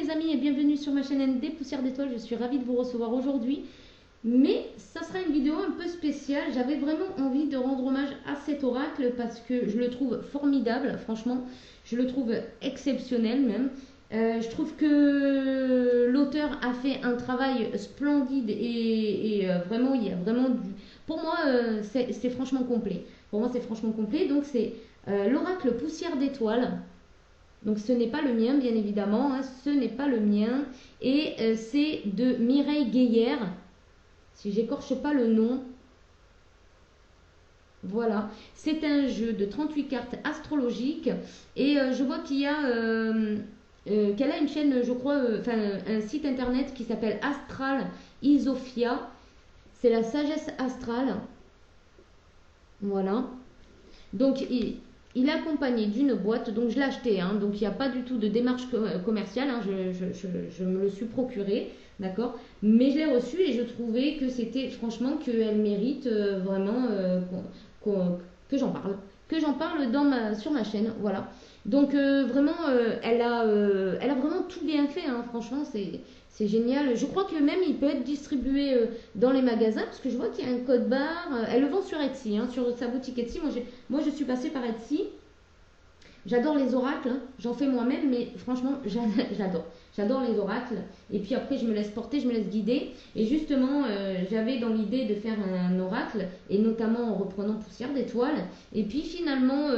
les amis et bienvenue sur ma chaîne ND Poussière d'étoiles, je suis ravie de vous recevoir aujourd'hui. Mais ça sera une vidéo un peu spéciale, j'avais vraiment envie de rendre hommage à cet oracle parce que je le trouve formidable, franchement, je le trouve exceptionnel même. Je trouve que l'auteur a fait un travail splendide et vraiment, il y a vraiment du... Pour moi, c'est franchement complet. Pour moi, c'est franchement complet, donc c'est l'oracle Poussière d'étoiles. Donc ce n'est pas le mien, bien évidemment, hein, ce n'est pas le mien. Et c'est de Mireille Guéhière, si j'écorche pas le nom. Voilà, c'est un jeu de 38 cartes astrologiques. Et je vois qu'il y a... qu'elle a une chaîne, je crois, enfin un site internet qui s'appelle Astral Isophia. C'est la sagesse astrale. Voilà. Donc il est accompagné d'une boîte, donc je l'ai acheté, hein, donc il n'y a pas du tout de démarche commerciale, hein, je me le suis procuré, d'accord, mais je l'ai reçu et je trouvais que c'était, franchement, qu'elle mérite vraiment que j'en parle sur ma chaîne, voilà. Donc vraiment, elle a vraiment tout bien fait, hein, franchement, c'est génial. Je crois que même il peut être distribué dans les magasins parce que je vois qu'il y a un code barre. Elle le vend sur Etsy, hein, sur sa boutique Etsy. Moi, je suis passée par Etsy. J'adore les oracles, hein. J'en fais moi-même, mais franchement, j'adore. J'adore les oracles. Et puis après, je me laisse porter, je me laisse guider. Et justement, j'avais dans l'idée de faire un oracle, et notamment en reprenant Poussière d'étoiles. Et puis finalement,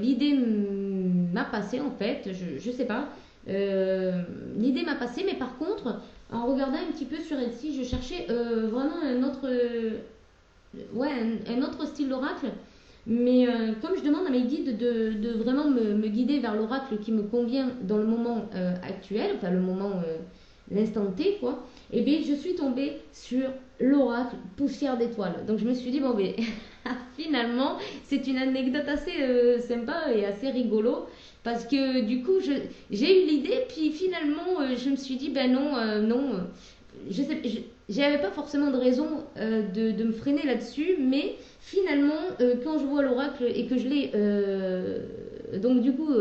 l'idée m'a passé en fait. Je sais pas. L'idée m'a passé, mais par contre, en regardant un petit peu sur Etsy, je cherchais vraiment un autre style d'oracle. Mais comme je demande à mes guides de vraiment me guider vers l'oracle qui me convient dans le moment actuel, enfin le moment, l'instant T, quoi, et bien je suis tombée sur l'oracle Poussière d'étoiles. Donc je me suis dit, bon, ben, finalement, c'est une anecdote assez sympa et assez rigolo. Parce que du coup, j'ai eu l'idée, puis finalement, je me suis dit, ben non, non, j'avais pas forcément de raison de me freiner là-dessus, mais finalement, quand je vois l'oracle et que je l'ai, donc du coup,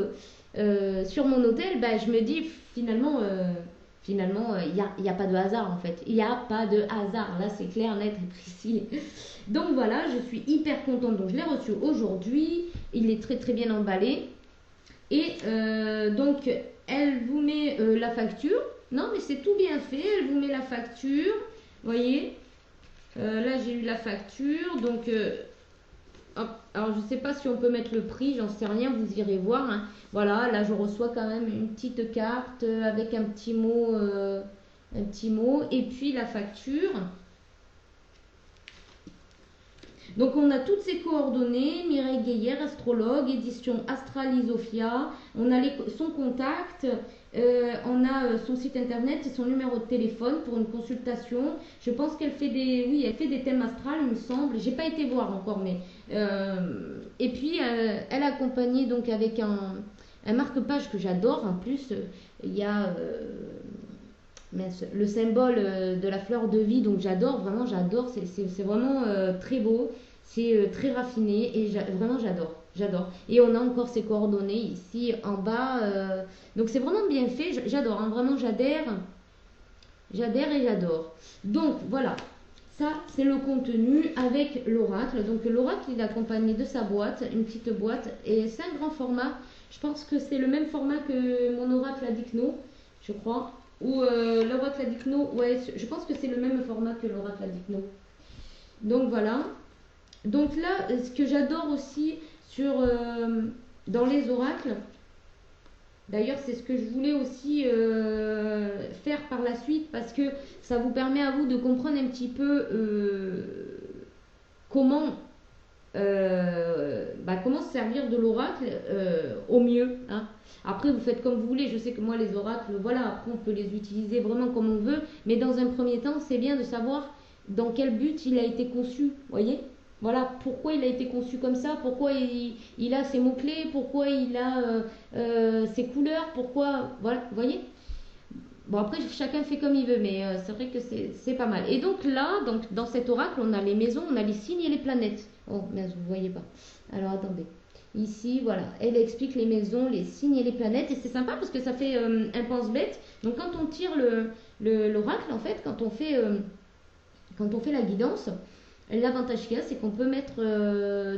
sur mon hôtel, ben, je me dis, finalement, il n'y a pas de hasard en fait. Il n'y a pas de hasard, là c'est clair, net et précis. Donc voilà, je suis hyper contente. Donc je l'ai reçu aujourd'hui, il est très très bien emballé. Et donc, elle vous met la facture. Non, mais c'est tout bien fait. Elle vous met la facture. Vous voyez, là, j'ai eu la facture. Donc, hop. Alors, je ne sais pas si on peut mettre le prix. J'en sais rien. Vous irez voir, hein. Voilà, là, je reçois quand même une petite carte avec un petit mot. Et puis, la facture. Donc on a toutes ses coordonnées, Mireille Guéhière, astrologue, édition Astral Isophia, on a son contact, on a son site internet et son numéro de téléphone pour une consultation. Je pense qu'elle fait elle fait des thèmes astrales, il me semble. J'ai pas été voir encore, mais et puis elle est accompagnée donc avec un marque-page que j'adore. En plus, il y a le symbole de la fleur de vie, donc j'adore, vraiment j'adore, c'est vraiment très beau, c'est très raffiné et vraiment j'adore. Et on a encore ses coordonnées ici en bas, donc c'est vraiment bien fait, j'adore, hein, vraiment j'adhère et j'adore. Donc voilà, ça c'est le contenu avec l'oracle. Donc l'oracle il est accompagné de sa boîte, une petite boîte, et c'est un grand format, je pense que c'est le même format que mon oracle à Dicno, je crois. Ou l'oracle à Dicno, ouais, je pense que c'est le même format que l'oracle à Dicno. Donc voilà. Donc là, ce que j'adore aussi dans les oracles, d'ailleurs c'est ce que je voulais aussi faire par la suite, parce que ça vous permet à vous de comprendre un petit peu comment comment se servir de l'oracle au mieux, hein. Après, vous faites comme vous voulez. Je sais que moi, les oracles, voilà, après, on peut les utiliser vraiment comme on veut. Mais dans un premier temps, c'est bien de savoir dans quel but il a été conçu. Vous voyez? Voilà, pourquoi il a été conçu comme ça, pourquoi il a ses mots-clés, pourquoi il a ses couleurs, pourquoi... Voilà, vous voyez? Bon, après, chacun fait comme il veut, mais c'est vrai que c'est pas mal. Et donc là, dans cet oracle, on a les maisons, on a les signes et les planètes. Oh, mince, vous voyez pas. Alors, attendez. Ici, voilà, elle explique les maisons, les signes et les planètes. Et c'est sympa parce que ça fait un pense-bête. Donc quand on tire l'oracle, en fait, quand on fait la guidance, l'avantage qu'il y a, c'est qu'on peut mettre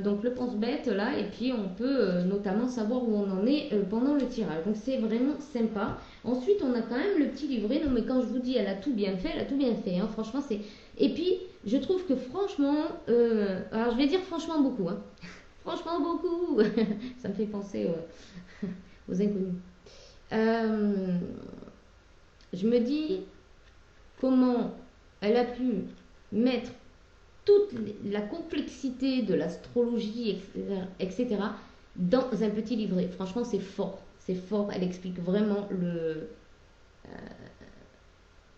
donc le pense-bête là, et puis on peut notamment savoir où on en est pendant le tirage. Donc c'est vraiment sympa. Ensuite, on a quand même le petit livret. Non, mais quand je vous dis, elle a tout bien fait, elle a tout bien fait. Hein. Franchement, c'est. Et puis, je trouve que franchement, alors je vais dire franchement beaucoup. Hein. Franchement beaucoup. Ça me fait penser aux inconnus. Je me dis comment elle a pu mettre toute la complexité de l'astrologie, etc., dans un petit livret. Franchement, c'est fort. C'est fort. Elle explique vraiment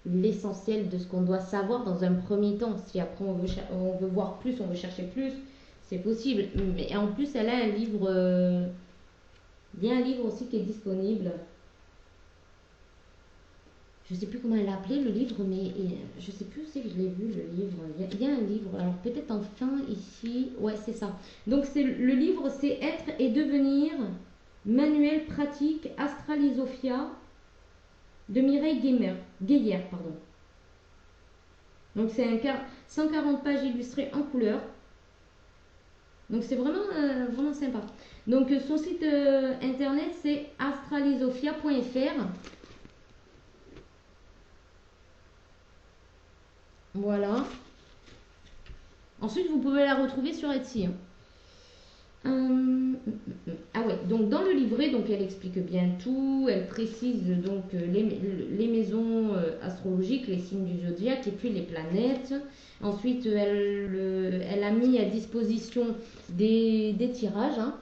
l'essentiel de ce qu'on doit savoir dans un premier temps. Si après on veut voir plus, on veut chercher plus, c'est possible. Mais en plus, elle a un livre, il y a un livre aussi qui est disponible. Je sais plus comment elle l'a appelé le livre, mais je sais plus où c'est que je l'ai vu le livre. Il y a un livre, alors peut-être en fin ici, ouais c'est ça. Donc le livre c'est Être et devenir, manuel pratique Astralisophia de Mireille Gaillard, pardon. Donc c'est 140 pages illustrées en couleur. Donc c'est vraiment, vraiment sympa. Donc son site internet c'est astralisophia.fr. Voilà. Ensuite, vous pouvez la retrouver sur Etsy. Ah ouais, donc dans le livret, donc elle explique bien tout, elle précise donc les maisons astrologiques, les signes du zodiaque et puis les planètes. Ensuite, elle a mis à disposition des tirages, hein,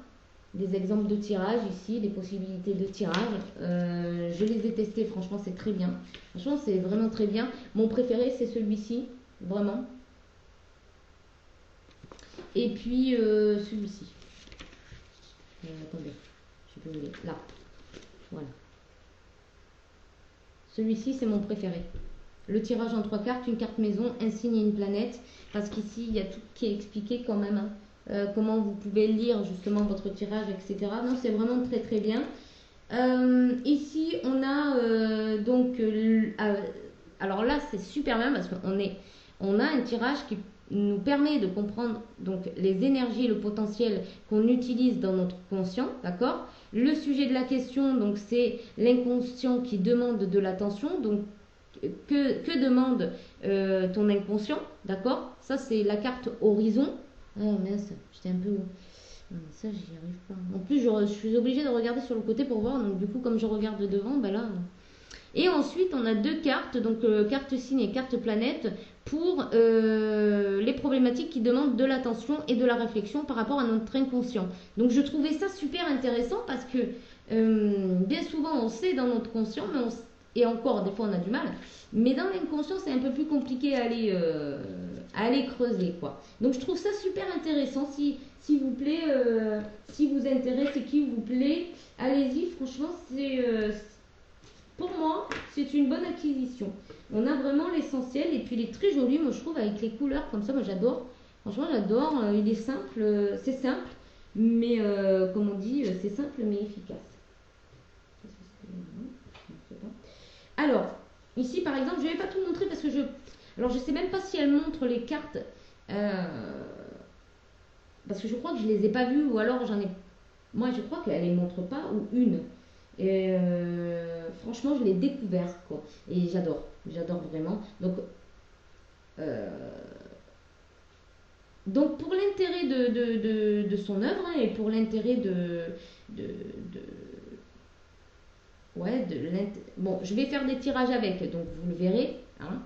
des exemples de tirages ici, des possibilités de tirage. Je les ai testés, franchement c'est très bien. Franchement c'est vraiment très bien. Mon préféré c'est celui-ci, vraiment. Et puis celui-ci. Attendez, je peux vous dire. Là. Voilà. Celui-ci c'est mon préféré. Le tirage en 3 cartes, une carte maison, un signe et une planète. Parce qu'ici il y a tout qui est expliqué quand même. Hein. Comment vous pouvez lire justement votre tirage, etc. Non, c'est vraiment très très bien. Ici, on a donc... alors là, c'est super bien parce on a un tirage qui nous permet de comprendre donc les énergies et le potentiel qu'on utilise dans notre conscient, d'accord. Le sujet de la question, donc c'est l'inconscient qui demande de l'attention, donc que demande ton inconscient, d'accord. Ça, c'est la carte horizon. Oh mince, j'étais un peu... Non, ça, j'y arrive pas. En plus, je suis obligée de regarder sur le côté pour voir. Donc, du coup, comme je regarde devant, ben là... Et ensuite, on a 2 cartes, donc carte signe et carte planète, pour les problématiques qui demandent de l'attention et de la réflexion par rapport à notre inconscient. Donc, je trouvais ça super intéressant parce que bien souvent, on sait dans notre conscient, mais et encore, des fois, on a du mal. Mais dans l'inconscient, c'est un peu plus compliqué à aller creuser, quoi. Donc, je trouve ça super intéressant. S'il vous plaît, si vous intéresse et qu'il vous plaît, allez-y. Franchement, pour moi, c'est une bonne acquisition. On a vraiment l'essentiel et puis il est très joli, moi je trouve, avec les couleurs comme ça. Moi j'adore. Franchement, j'adore. Il est simple, c'est simple, mais comme on dit, c'est simple mais efficace. Alors, ici par exemple, je ne vais pas tout montrer parce que alors je sais même pas si elle montre les cartes. Parce que je crois que je les ai pas vues ou alors moi je crois qu'elle les montre pas ou une. Et franchement je l'ai découvert quoi. Et j'adore vraiment. Donc pour l'intérêt de son œuvre hein, et pour l'intérêt ouais, bon, je vais faire des tirages avec, donc vous le verrez. Hein.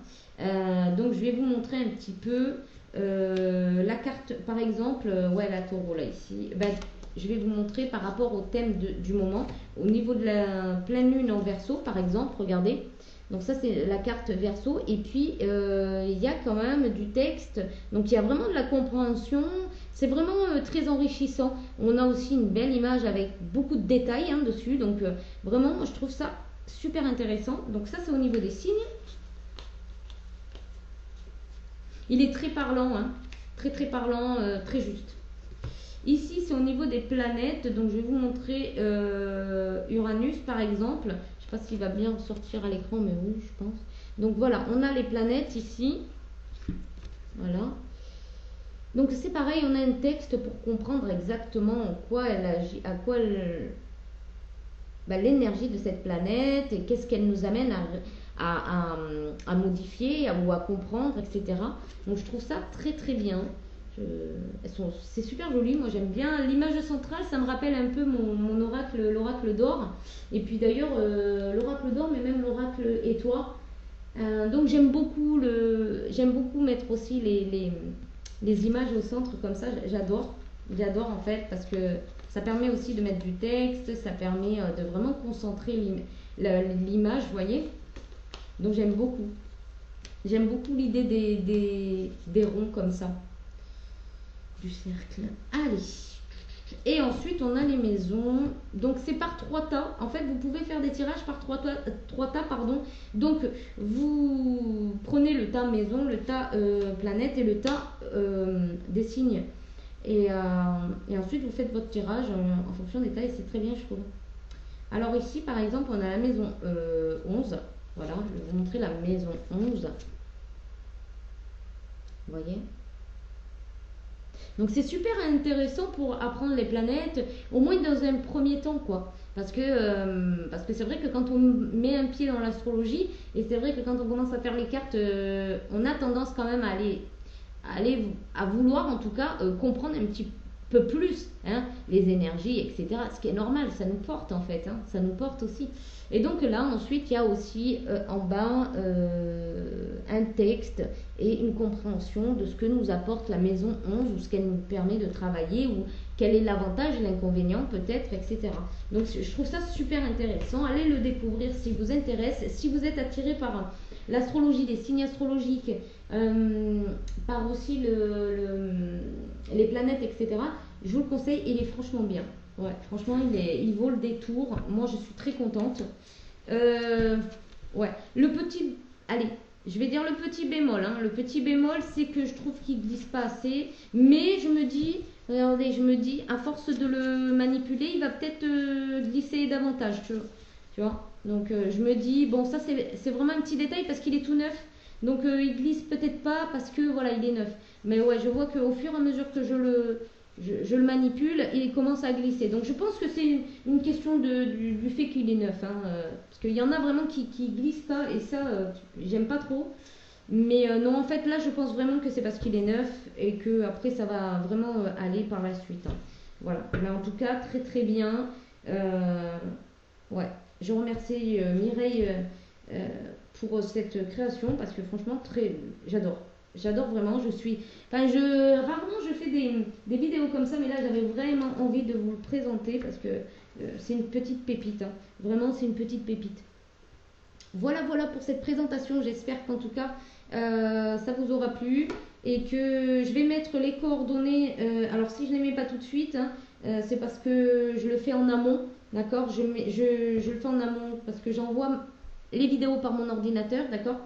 Donc je vais vous montrer un petit peu la carte, par exemple, ouais, la taureau là ici. Ben, je vais vous montrer par rapport au thème du moment. Au niveau de la pleine lune en verso, par exemple, regardez. Donc ça c'est la carte verso. Et puis il y a quand même du texte. Donc il y a vraiment de la compréhension. C'est vraiment très enrichissant. On a aussi une belle image avec beaucoup de détails hein, dessus. Donc vraiment, moi, je trouve ça super intéressant. Donc ça c'est au niveau des signes. Il est très parlant, hein. Très très parlant, très juste. Ici, c'est au niveau des planètes. Donc, je vais vous montrer Uranus, par exemple. Je ne sais pas s'il va bien sortir à l'écran, mais oui, je pense. Donc, voilà, on a les planètes ici. Voilà. Donc, c'est pareil, on a un texte pour comprendre exactement en quoi elle agit, à quoi l'énergie de cette planète et qu'est-ce qu'elle nous amène à modifier ou à comprendre, etc. Donc, je trouve ça très, très bien. C'est super joli, moi j'aime bien l'image centrale, ça me rappelle un peu mon oracle, l'oracle d'or, et puis d'ailleurs l'oracle d'or, mais même l'oracle étoile. Donc j'aime beaucoup mettre aussi les images au centre comme ça, j'adore en fait, parce que ça permet aussi de mettre du texte, ça permet de vraiment concentrer l'image, vous voyez. Donc j'aime beaucoup l'idée des ronds comme ça, du cercle. Allez. Et ensuite, on a les maisons. Donc, c'est par 3 tas. En fait, vous pouvez faire des tirages par 3 tas, pardon. Donc, vous prenez le tas maison, le tas planète et le tas des signes. Et ensuite, vous faites votre tirage en fonction des tas et c'est très bien, je trouve. Alors ici, par exemple, on a la maison 11. Voilà, je vais vous montrer la maison 11. Vous voyez ? Donc c'est super intéressant pour apprendre les planètes, au moins dans un premier temps, quoi. Parce que c'est vrai que quand on met un pied dans l'astrologie, et c'est vrai que quand on commence à faire les cartes, on a tendance quand même à vouloir en tout cas comprendre un petit peu plus hein, les énergies, etc. Ce qui est normal, ça nous porte en fait, hein, ça nous porte aussi. Et donc là, ensuite, il y a aussi en bas un texte et une compréhension de ce que nous apporte la maison 11 ou ce qu'elle nous permet de travailler ou quel est l'avantage et l'inconvénient peut-être, etc. Donc je trouve ça super intéressant. Allez le découvrir si vous intéresse. Si vous êtes attiré par l'astrologie, les signes astrologiques, par aussi les planètes, etc., je vous le conseille, il est franchement bien. Ouais, franchement, il vaut le détour. Moi, je suis très contente. Ouais, le petit... Allez, je vais dire le petit bémol. Hein. Le petit bémol, c'est que je trouve qu'il glisse pas assez. Mais je me dis, regardez, à force de le manipuler, il va peut-être glisser davantage, tu vois. Donc, je me dis, bon, ça, c'est vraiment un petit détail parce qu'il est tout neuf. Donc, il glisse peut-être pas parce que, voilà, il est neuf. Mais ouais, je vois qu'au fur et à mesure que je le manipule, il commence à glisser. Donc je pense que c'est une question du fait qu'il est neuf. Hein, parce qu'il y en a vraiment qui glissent pas et ça, j'aime pas trop. Mais non, en fait, là, je pense vraiment que c'est parce qu'il est neuf et que après ça va vraiment aller par la suite. Hein. Voilà. Mais en tout cas, très très bien. Ouais. Je remercie Mireille pour cette création parce que franchement, j'adore. J'adore vraiment, rarement je fais des vidéos comme ça, mais là j'avais vraiment envie de vous le présenter parce que c'est une petite pépite, hein. Vraiment c'est une petite pépite. Voilà pour cette présentation, j'espère qu'en tout cas ça vous aura plu et que je vais mettre les coordonnées, alors si je ne les mets pas tout de suite, hein, c'est parce que je le fais en amont, d'accord, je le fais en amont parce que j'envoie les vidéos par mon ordinateur, d'accord.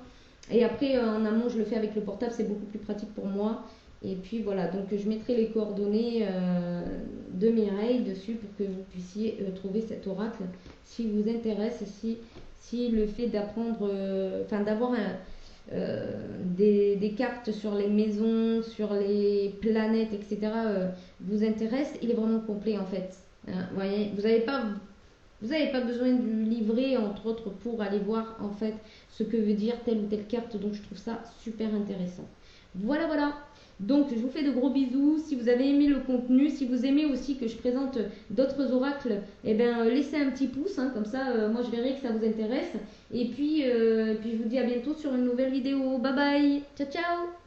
Et après, en amont, je le fais avec le portable, c'est beaucoup plus pratique pour moi. Et puis voilà, donc je mettrai les coordonnées de Mireille dessus pour que vous puissiez trouver cet oracle si vous intéresse et si le fait d'apprendre, d'avoir des cartes sur les maisons, sur les planètes, etc. Vous intéresse, il est vraiment complet en fait. Vous voyez, vous n'avez pas besoin du livret, entre autres, pour aller voir en fait ce que veut dire telle ou telle carte. Donc je trouve ça super intéressant. Voilà. Donc je vous fais de gros bisous. Si vous avez aimé le contenu, si vous aimez aussi que je présente d'autres oracles, eh bien laissez un petit pouce, hein, comme ça moi je verrai que ça vous intéresse. Et puis je vous dis à bientôt sur une nouvelle vidéo. Bye bye, ciao ciao.